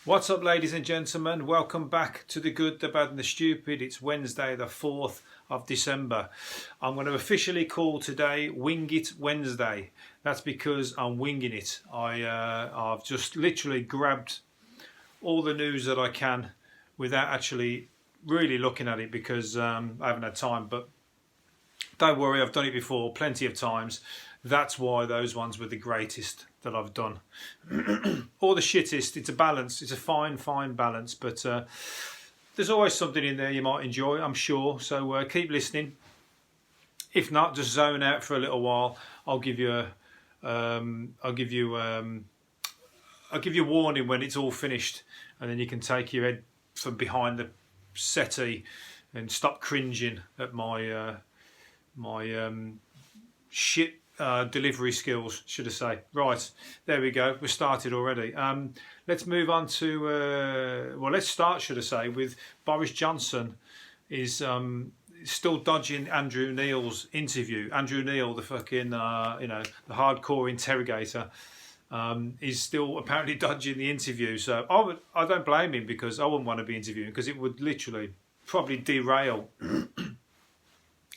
What's up, ladies and gentlemen? Welcome back to the good, the bad and the stupid. It's Wednesday the 4th of December. I'm going to officially call today Wing It Wednesday. That's because I'm winging it. I've just literally grabbed all the news that I can without actually really looking at it because I haven't had time. But don't worry, I've done it before plenty of times. That's why those ones were the greatest that I've done. Or the shittest. It's a balance. It's a fine balance. But there's always something in there you might enjoy, I'm sure. So keep listening. If not, just zone out for a little while. I'll give you warning when it's all finished, and then you can take your head from behind the settee and stop cringing at my shit delivery skills, should I say. Right, there we go. We're started already. Let's move on to, let's start, should I say, with Boris Johnson is still dodging Andrew Neil's interview. Andrew Neil, the fucking, the hardcore interrogator, is still apparently dodging the interview. So I don't blame him, because I wouldn't want to be interviewing, because it would literally probably derail,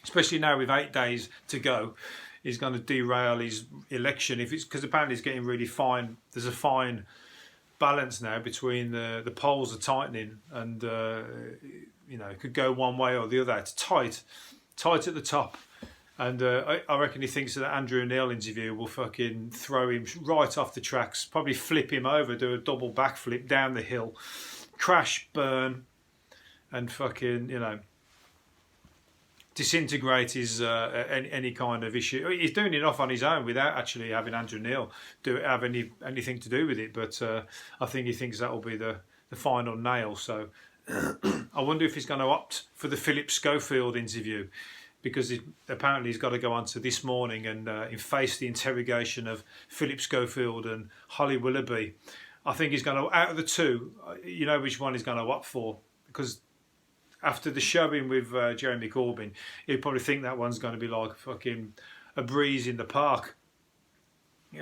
especially now with 8 days to go. He's going to derail his election if it's because apparently it's getting really fine. There's a fine balance now between the polls are tightening, and it could go one way or the other. It's tight at the top, and I reckon he thinks that Andrew Neil interview will fucking throw him right off the tracks, probably flip him over, do a double backflip down the hill, crash, burn, and fucking disintegrate his any kind of issue. He's doing enough on his own without actually having Andrew Neil have anything to do with it. But I think he thinks that will be the final nail. So I wonder if he's going to opt for the Philip Schofield interview, because apparently he's got to go on to This Morning and face the interrogation of Philip Schofield and Holly Willoughby. I think he's going to, out of the two, you know which one he's going to opt for, because after the showing with Jeremy Corbyn, you'd probably think that one's going to be like fucking a breeze in the park.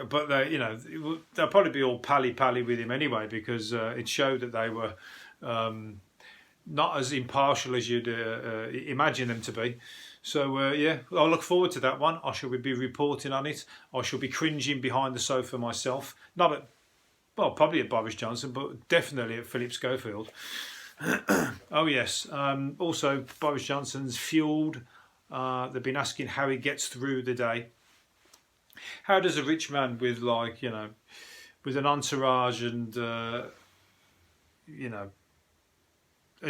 But they'll probably be all pally with him anyway, because it showed that they were not as impartial as you'd imagine them to be. So I'll look forward to that one. I shall be reporting on it. I shall be cringing behind the sofa myself. Probably at Boris Johnson, but definitely at Philip Schofield. Oh yes. Also, Boris Johnson's fueled. They've been asking how he gets through the day. How does a rich man with with an entourage and a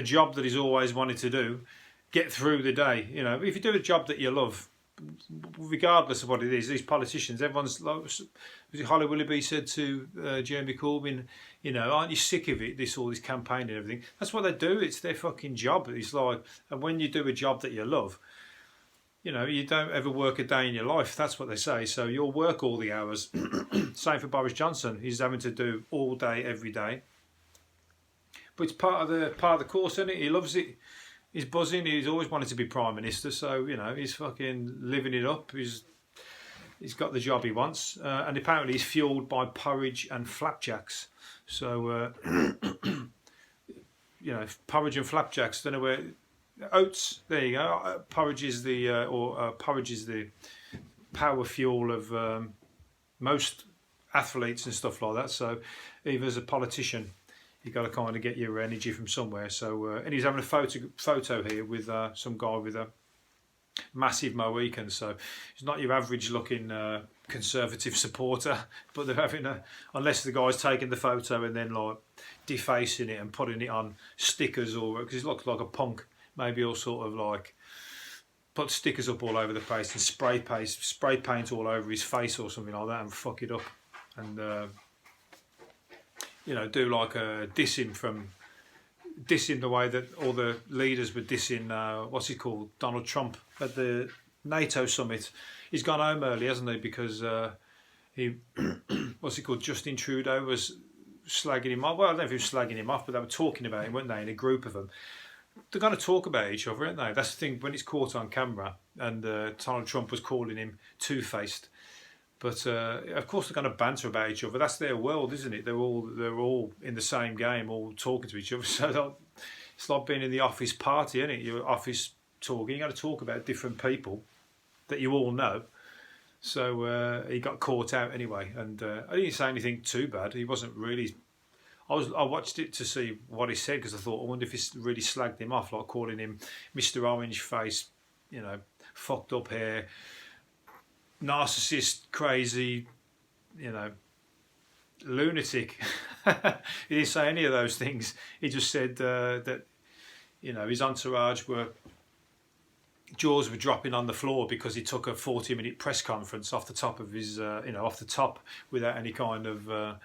job that he's always wanted to do, get through the day? If you do a job that you love, regardless of what it is, these politicians, everyone's like, Holly Willoughby said to Jeremy Corbyn, aren't you sick of it, all this campaign and everything? That's what they do. It's their fucking job. It's like, and when you do a job that you love, you don't ever work a day in your life. That's what they say. So you'll work all the hours. Same for Boris Johnson. He's having to do all day, every day. But it's part of the course, isn't it? He loves it. He's buzzing. He's always wanted to be Prime Minister. So, he's fucking living it up. He's got the job he wants. And apparently he's fueled by porridge and flapjacks. So, porridge and flapjacks. Don't know where... Oats, there you go. Porridge is the power fuel of most athletes and stuff like that. So, even as a politician, you've got to kind of get your energy from somewhere. So, and he's having a photo here with some guy with a massive Mohican. So, he's not your average looking Conservative supporter, but they're having unless the guy's taking the photo and then like defacing it and putting it on stickers, or because he looks like a punk. Maybe he'll sort of like put stickers up all over the place and spray paint all over his face or something like that and fuck it up, and do like a dissing the way that all the leaders were dissing what's he called, Donald Trump at the NATO summit. He's gone home early, hasn't he, because he what's he called, Justin Trudeau was slagging him off. Well, I don't know if he was slagging him off, but they were talking about him, weren't they, in a group of them. They're going to talk about each other, aren't they? That's the thing, when it's caught on camera, and Donald Trump was calling him two-faced. But of course they're going to banter about each other. That's their world, isn't it? They're all in the same game, all talking to each other. So it's like being in the office party, isn't it? Your office talking. You got to talk about different people that you all know. So he got caught out anyway, and I didn't say anything too bad. He wasn't really. I watched it to see what he said because I thought, I wonder if he really slagged him off, like calling him Mr. Orange Face, fucked up hair, narcissist, crazy, lunatic. He didn't say any of those things. He just said that his entourage jaws were dropping on the floor because he took a 40-minute press conference off the top of his off the top without any kind of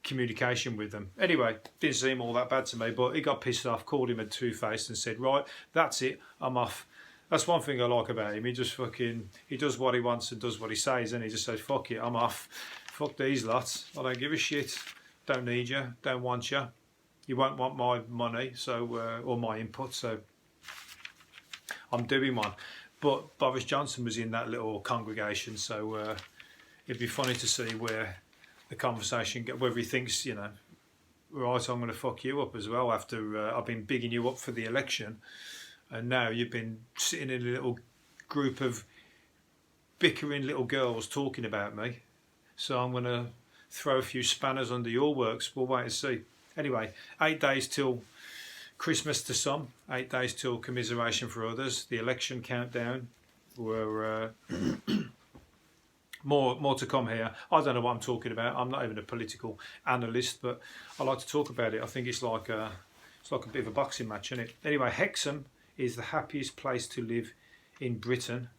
communication with them. Anyway, didn't seem all that bad to me, but he got pissed off, called him a two-faced and said, right, that's it, I'm off. That's one thing I like about him. He just he does what he wants and does what he says, and he just says, fuck it, I'm off. Fuck these lots. I don't give a shit. Don't need you. Don't want you. You won't want my money, so or my input, so I'm doing one. But Boris Johnson was in that little congregation, so it'd be funny to see where the conversation whether he thinks, right, I'm going to fuck you up as well after I've been bigging you up for the election, and now you've been sitting in a little group of bickering little girls talking about me, so I'm going to throw a few spanners under your works. We'll wait and see. Anyway, 8 days till Christmas to some, 8 days till commiseration for others. The election countdown. We're more to come here. I don't know what I'm talking about. I'm not even a political analyst, but I like to talk about it. I think it's like a bit of a boxing match, isn't it? Anyway, Hexham is the happiest place to live in Britain.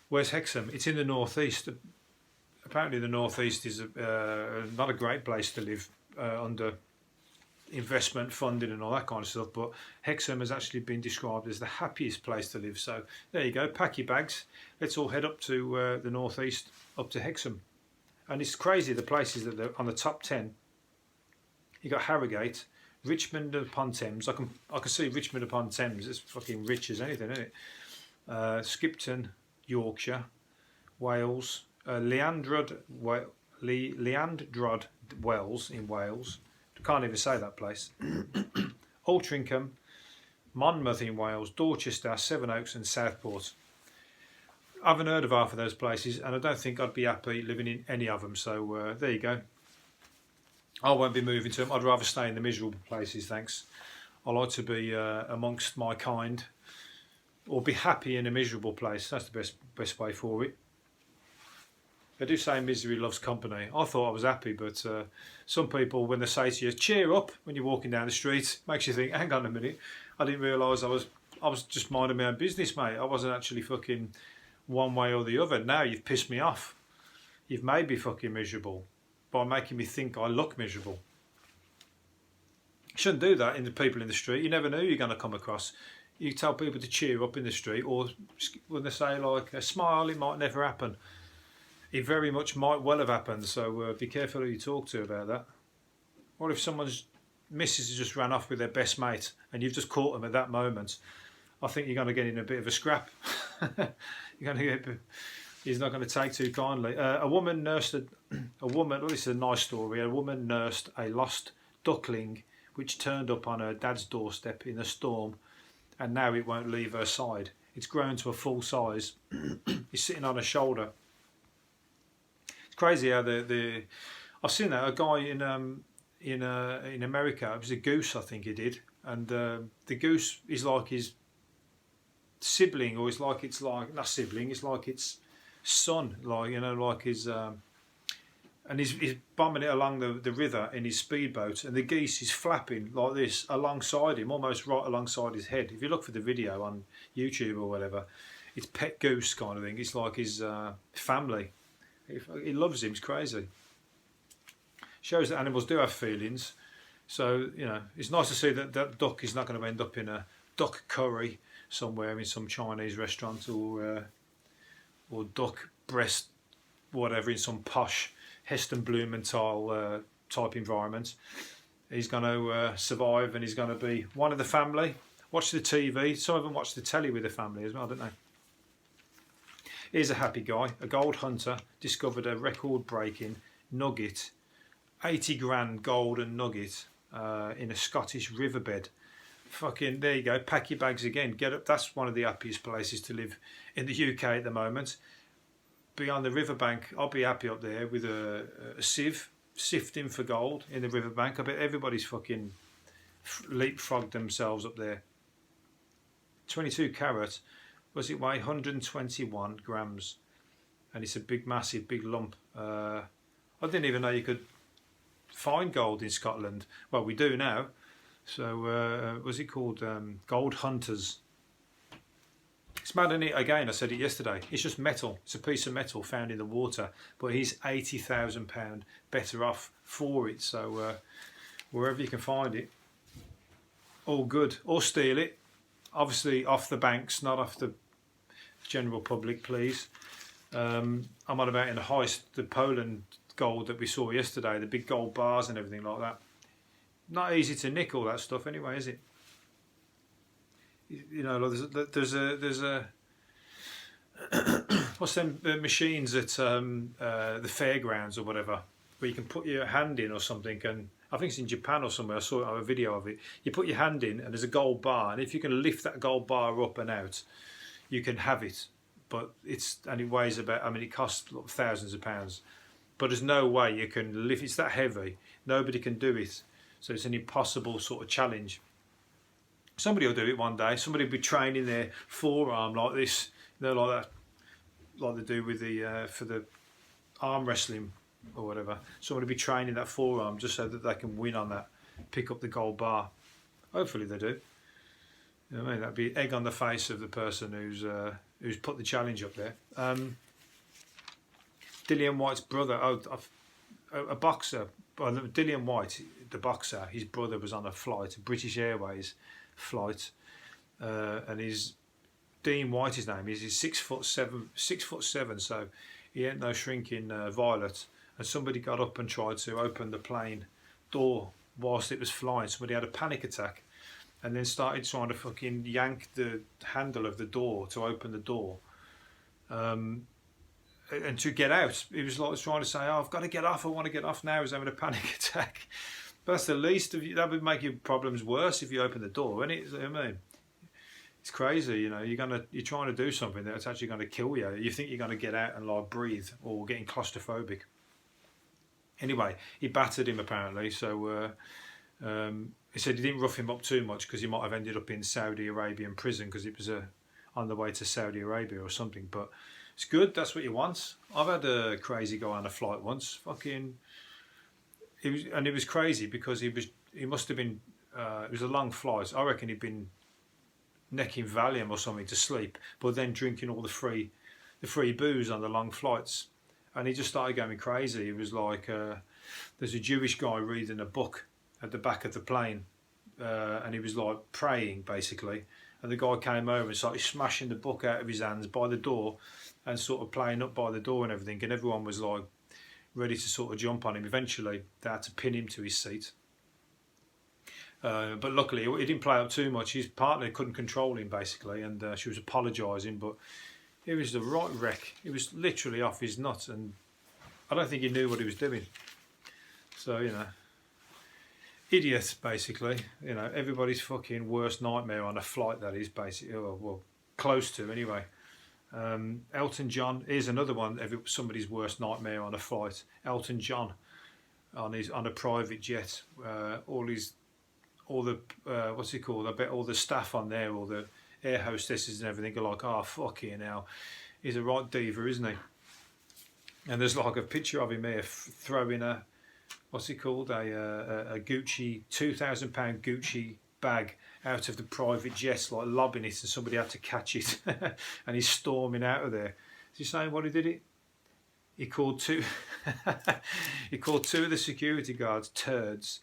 Where's Hexham? It's in the northeast. Apparently, the northeast is not a great place to live under investment funding and all that kind of stuff, but Hexham has actually been described as the happiest place to live. So there you go, pack your bags, let's all head up to the northeast, up to Hexham. And it's crazy the places that are on the top 10. You got Harrogate, Richmond upon Thames. I can see Richmond upon Thames. It's fucking rich as anything, isn't it? Skipton, Yorkshire, Wales, Leandrod Wells in Wales. Can't even say that place. Altrincham, Monmouth in Wales, Dorchester, Sevenoaks and Southport. I haven't heard of half of those places, and I don't think I'd be happy living in any of them, so there you go. I won't be moving to them. I'd rather stay in the miserable places, thanks. I like to be amongst my kind, or be happy in a miserable place. That's the best way for it. They do say misery loves company. I thought I was happy, but some people, when they say to you, cheer up, when you're walking down the street, makes you think, hang on a minute, I didn't realise I was just minding my own business, mate. I wasn't actually fucking one way or the other. Now you've pissed me off. You've made me fucking miserable by making me think I look miserable. You shouldn't do that in the people in the street. You never know who you're going to come across. You tell people to cheer up in the street, or when they say like a smile, it might never happen. It very much might well have happened, so be careful who you talk to about that. Or if someone's missus has just ran off with their best mate and you've just caught them at that moment, I think you're going to get in a bit of a scrap. He's not going to take too kindly. A woman, well, this is a nice story. A woman nursed a lost duckling which turned up on her dad's doorstep in a storm, and now it won't leave her side. It's grown to a full size. It's sitting on her shoulder. It's crazy how I've seen that a guy in America. It was a goose, I think he did, and the goose is like his sibling, or it's like not sibling. It's like its son, like his. And he's bombing it along the river in his speedboat, and the geese is flapping like this alongside him, almost right alongside his head. If you look for the video on YouTube or whatever, it's pet goose kind of thing. It's like his family. He loves him. It's crazy. Shows that animals do have feelings. So, it's nice to see that that duck is not going to end up in a duck curry somewhere in some Chinese restaurant, or duck breast, whatever, in some posh Heston Blumenthal type environment. He's going to survive, and he's going to be one of the family. Watch the TV. Some of them watch the telly with the family as well, don't they? Here's a happy guy. A gold hunter discovered a record-breaking nugget, 80 grand golden nugget in a Scottish riverbed. Fucking, there you go. Pack your bags again. Get up. That's one of the happiest places to live in the UK at the moment. Be on the riverbank. I'll be happy up there with a sieve, sifting for gold in the riverbank. I bet everybody's fucking leapfrogged themselves up there. 22 carat. Was it weigh 121 grams? And it's a big, massive, big lump. I didn't even know you could find gold in Scotland. Well, we do now. So, what's it called? Gold hunters. It's mad, isn't it? Again, I said it yesterday. It's just metal. It's a piece of metal found in the water. But he's £80,000 better off for it. So, wherever you can find it, all good. Or steal it. Obviously, off the banks, not off the general public, please. I'm on about in the heist, the Poland gold that we saw yesterday, the big gold bars and everything like that. Not easy to nick all that stuff anyway, is it? You know, there's a what's them machines at the fairgrounds or whatever, where you can put your hand in or something, and I think it's in Japan or somewhere. I saw a video of it. You put your hand in, and there's a gold bar, and if you can lift that gold bar up and out, you can have it. But it weighs about. I mean, it costs thousands of pounds, but there's no way you can lift. It's that heavy. Nobody can do it. So it's an impossible sort of challenge. Somebody will do it one day. Somebody will be training their forearm like this, you know, like that, like they do with the for the arm wrestling or whatever. Somebody will be training that forearm just so that they can win on that, pick up the gold bar. Hopefully they do. You know what I mean? That'd be egg on the face of the person who's put the challenge up there. Dillian White's brother, a boxer. Well, Dillian White, the boxer, his brother was on a flight, a British Airways flight, and his Dean White, his name is. He's 6'7", so he ain't no shrinking violet. And somebody got up and tried to open the plane door whilst it was flying. Somebody had a panic attack, and then started trying to fucking yank the handle of the door to open the door. And to get out, he was like trying to say, "Oh, I've got to get off. I want to get off now." He's having a panic attack. But that's the least of you. That would make your problems worse if you open the door, isn't it? I mean, it's crazy. You know, you're trying to do something that's actually going to kill you. You think you're going to get out and like breathe, or getting claustrophobic. Anyway, he battered him apparently. So he said he didn't rough him up too much because he might have ended up in Saudi Arabian prison because it was on the way to Saudi Arabia or something. But it's good. That's what you want. I've had a crazy guy on a flight once. Fucking, it was crazy because he must have been. It was a long flight. I reckon he'd been necking Valium or something to sleep, but then drinking all the free booze on the long flights, and he just started going crazy. He was like, there's a Jewish guy reading a book at the back of the plane, and he was like praying basically, and the guy came over and started smashing the book out of his hands by the door, and sort of playing up by the door and everything, and everyone was like ready to sort of jump on him. Eventually they had to pin him to his seat, but luckily he didn't play up too much. His partner couldn't control him basically, and she was apologising, but it was the right wreck. He was literally off his nut, and I don't think he knew what he was doing. So, you know, idiot basically. You know, everybody's fucking worst nightmare on a flight, that is basically, well close to anyway. Elton John is another one. Somebody's worst nightmare on a flight. Elton John on a private jet. All the what's it called? I bet all the staff on there, all the air hostesses and everything are like, "Oh fucking hell, he's a right diva, isn't he?" And there's like a picture of him here throwing a what's it called? A Gucci £2,000 Gucci bag out of the private jet, like lobbing it, and somebody had to catch it, and he's storming out of there. Is he saying what he did it? He called two of the security guards turds,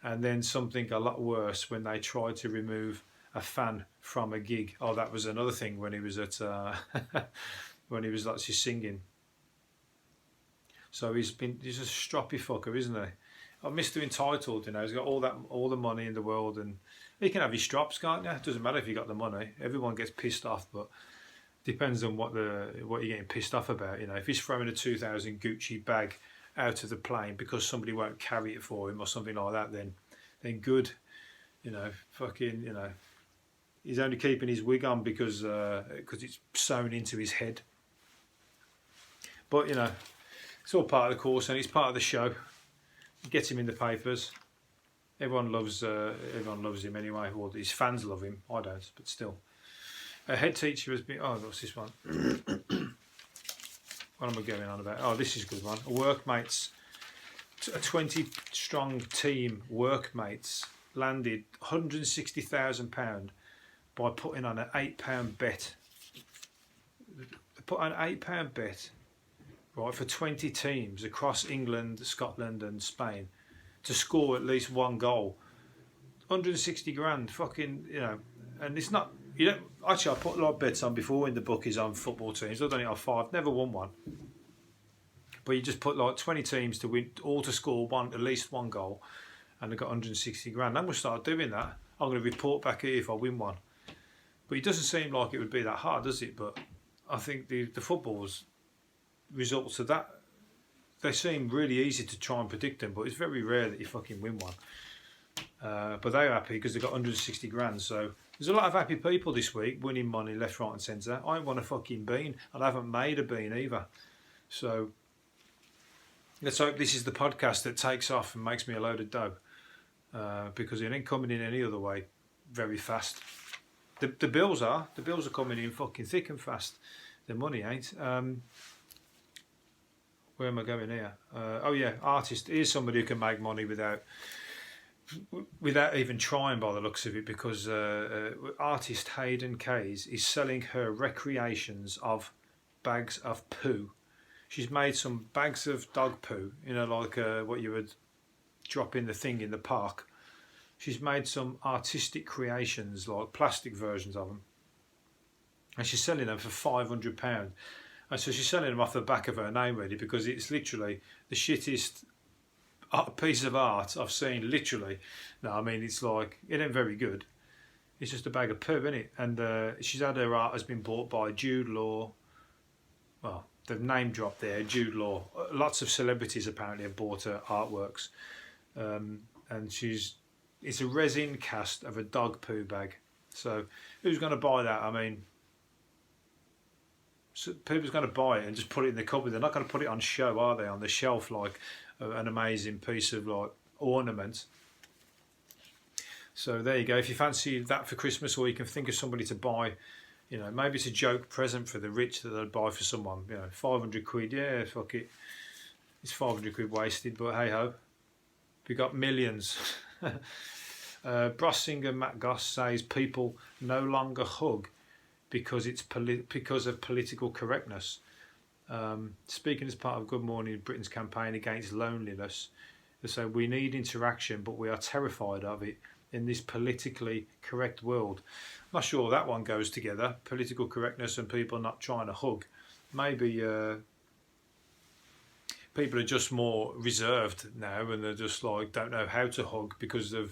and then something a lot worse when they tried to remove a fan from a gig. Oh, that was another thing when he was at when he was actually singing. So he's a stroppy fucker, isn't he? Oh, Mr. Entitled, you know, he's got all the money in the world, and he can have his strops, can't you? It doesn't matter if you got the money. Everyone gets pissed off, but depends on what you're getting pissed off about. You know, if he's throwing a 2,000 Gucci bag out of the plane because somebody won't carry it for him or something like that, then good. You know, fucking, you know, he's only keeping his wig on because it's sewn into his head. But you know, it's all part of the course and it's part of the show. It gets him in the papers. Everyone loves him anyway. Well, his fans love him. I don't, but still. A head teacher has been. Oh, what's this one? What am I going on about? Oh, this is a good one. A 20-strong team workmates landed £160,000 by putting on an £8 bet. They put on an £8 bet, right, for 20 teams across England, Scotland, and Spain to score at least one goal. 160 grand, fucking, you know, and it's not. You don't, actually, I put a lot of bets on before in the bookies on football teams. I've done it on 5, never won one. But you just put like 20 teams to win, all to score at least one goal, and they got 160 grand. I'm going to start doing that. I'm going to report back here if I win one. But it doesn't seem like it would be that hard, does it? But I think the football's results of that, they seem really easy to try and predict them, but it's very rare that you fucking win one. But they're happy because they got 160 grand. So there's a lot of happy people this week winning money left, right, and centre. I ain't won a fucking bean, and I haven't made a bean either. So let's hope this is the podcast that takes off and makes me a load of dough, because it ain't coming in any other way very fast. The bills are coming in fucking thick and fast. The money ain't. Where am I going here? Oh yeah, artist. Here's somebody who can make money without even trying by the looks of it, because artist Hayden Kays is selling her recreations of bags of poo. She's made some bags of dog poo, you know, like what you would drop in the thing in the park. She's made some artistic creations, like plastic versions of them, and she's selling them for £500. And so she's selling them off the back of her name, really, because it's literally the shittest piece of art I've seen, literally. No, I mean, it's like, it ain't very good. It's just a bag of poo, isn't it? And she's had her art has been bought by Jude Law. Well, the name dropped there, Jude Law. Lots of celebrities apparently have bought her artworks. And it's a resin cast of a dog poo bag. So who's going to buy that? I mean, so people's going to buy it and just put it in the cupboard. They're not going to put it on show, are they? On the shelf, like an amazing piece of like ornament. So there you go. If you fancy that for Christmas, or you can think of somebody to buy, you know, maybe it's a joke present for the rich that they'll buy for someone. You know, 500 quid. Yeah, fuck it. It's 500 quid wasted, but hey ho, we got millions. Brass singer Matt Goss says people no longer hug because of political correctness. Speaking as part of Good Morning Britain's campaign against loneliness, they say we need interaction, but we are terrified of it in this politically correct world. I'm not sure that one goes together, political correctness and people not trying to hug. Maybe people are just more reserved now, and they're just like don't know how to hug because they're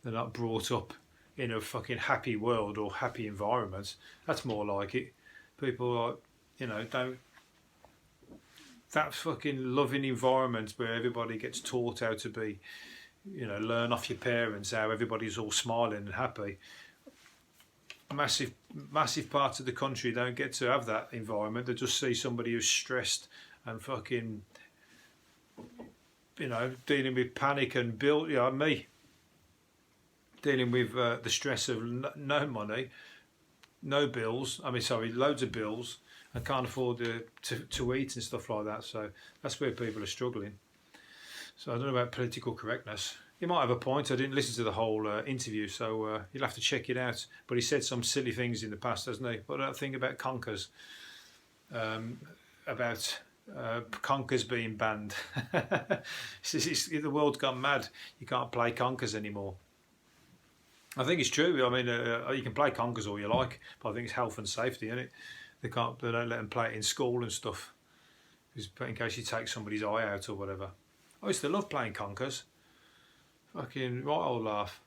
not brought up in a fucking happy world or happy environment. That's more like it. People are, you know, don't. That fucking loving environment where everybody gets taught how to be, you know, learn off your parents how everybody's all smiling and happy. Massive parts of the country don't get to have that environment. They just see somebody who's stressed and fucking, you know, dealing with panic and bill. You know, me dealing with the stress of no money, no bills. I mean, sorry, loads of bills. I can't afford to eat and stuff like that. So that's where people are struggling. So I don't know about political correctness. He might have a point. I didn't listen to the whole interview, so you'll have to check it out. But he said some silly things in the past, hasn't he? But that thing about conkers, about conkers being banned. The world's gone mad. You can't play conkers anymore. I think it's true. I mean, you can play conkers all you like, but I think it's health and safety, isn't it? They don't let them play it in school and stuff, in case you take somebody's eye out or whatever. I used to love playing conkers. Fucking right old laugh.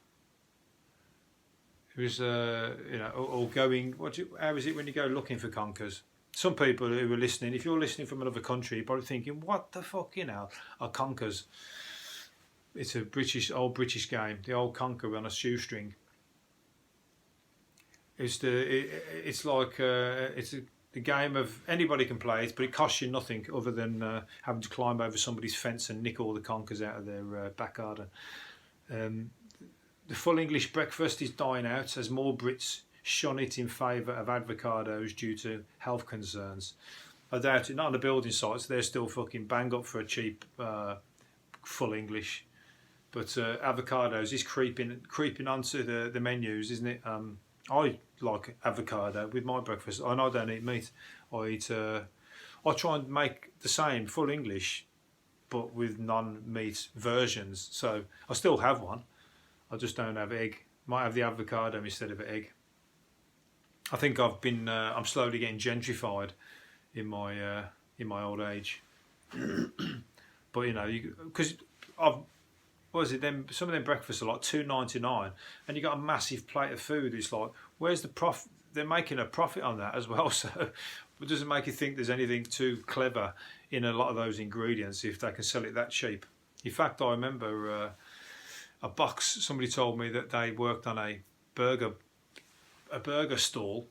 It was, or going. How is it when you go looking for conkers? Some people who are listening, if you're listening from another country, you're probably thinking, "What the fuck, are conkers?" It's a old British game, the old conker on a shoestring. It's the game of anybody can play it, but it costs you nothing other than having to climb over somebody's fence and nick all the conkers out of their back garden. The full English breakfast is dying out as more Brits shun it in favour of avocados due to health concerns. I doubt it. Not on the building sites. They're still fucking bang up for a cheap full English. But avocados is creeping onto the menus, isn't it? I like avocado with my breakfast, and I don't eat meat. I try and make the same full English, but with non-meat versions. So I still have one. I just don't have egg. Might have the avocado instead of egg. I think I'm slowly getting gentrified in my old age. But because what is it? Some of them breakfasts are like $2.99, and you got a massive plate of food. It's like, where's the profit? They're making a profit on that as well. So it doesn't make you think there's anything too clever in a lot of those ingredients if they can sell it that cheap. In fact, I remember a box. Somebody told me that they worked on a burger stall,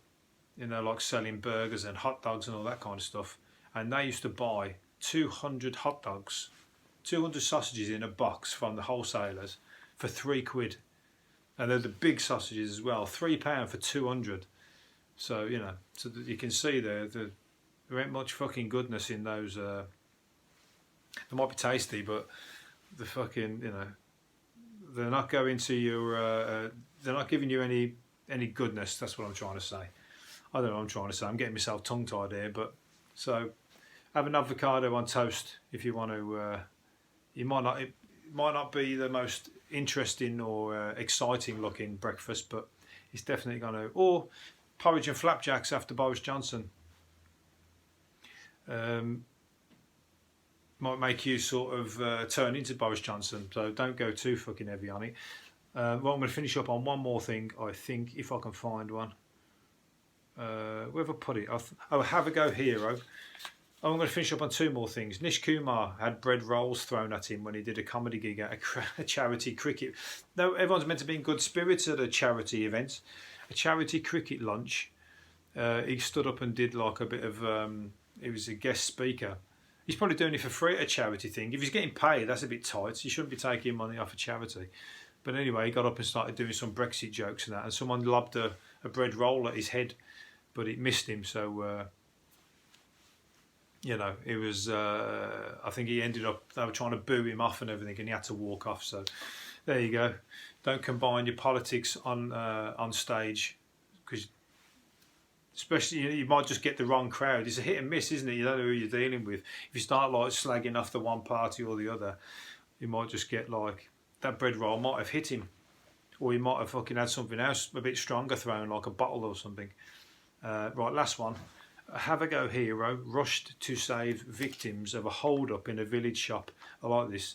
like selling burgers and hot dogs and all that kind of stuff. And they used to buy 200 hot dogs, 200 sausages in a box from the wholesalers for £3. And they're the big sausages as well, £3 for 200. So, so that you can see there ain't much fucking goodness in those. They might be tasty, but the fucking, they're not going to your, they're not giving you any goodness. That's what I'm trying to say. I don't know what I'm trying to say. I'm getting myself tongue-tied here, but so have an avocado on toast if you want to. It might not be the most interesting or exciting looking breakfast, but it's definitely going to. Or porridge and flapjacks after Boris Johnson. Might make you sort of turn into Boris Johnson, so don't go too fucking heavy on it. Well, I'm going to finish up on one more thing, I think, if I can find one. Where have I put it? Have a go, hero. I'm going to finish up on two more things. Nish Kumar had bread rolls thrown at him when he did a comedy gig at a charity cricket. No, everyone's meant to be in good spirits at a charity event. A charity cricket lunch. He stood up and did like a bit of. He was a guest speaker. He's probably doing it for free at a charity thing. If he's getting paid, that's a bit tight. You shouldn't be taking money off a charity. But anyway, he got up and started doing some Brexit jokes and that, and someone lobbed a bread roll at his head, but it missed him. So, it was. I think he ended up. They were trying to boo him off and everything, and he had to walk off. So, there you go. Don't combine your politics on stage, because especially you might just get the wrong crowd. It's a hit and miss, isn't it? You don't know who you're dealing with. If you start like slagging off the one party or the other, you might just get like. That bread roll might have hit him, or he might have fucking had something else a bit stronger thrown, like a bottle or something. Right, last one. A have-a-go hero rushed to save victims of a hold-up in a village shop. I like this.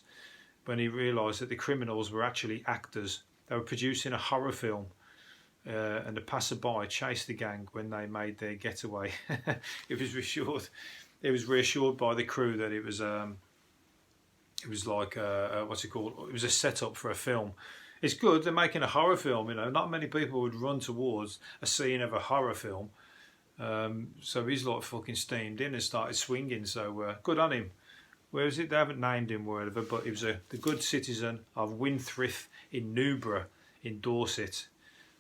When he realised that the criminals were actually actors. They were producing a horror film, and the passerby chased the gang when they made their getaway. It was reassured by the crew that it was like what's it called? It was a setup for a film. It's good. They're making a horror film. Not many people would run towards a scene of a horror film. So he's like fucking steamed in and started swinging. So good on him. Where is it? They haven't named him wherever, but he was the good citizen of Winthrift in Newborough in Dorset.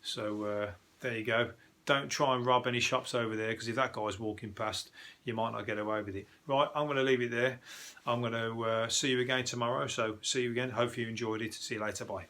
So there you go. Don't try and rob any shops over there, because if that guy's walking past, you might not get away with it. Right, I'm going to leave it there. I'm going to see you again tomorrow. So see you again. Hope you enjoyed it. See you later. Bye.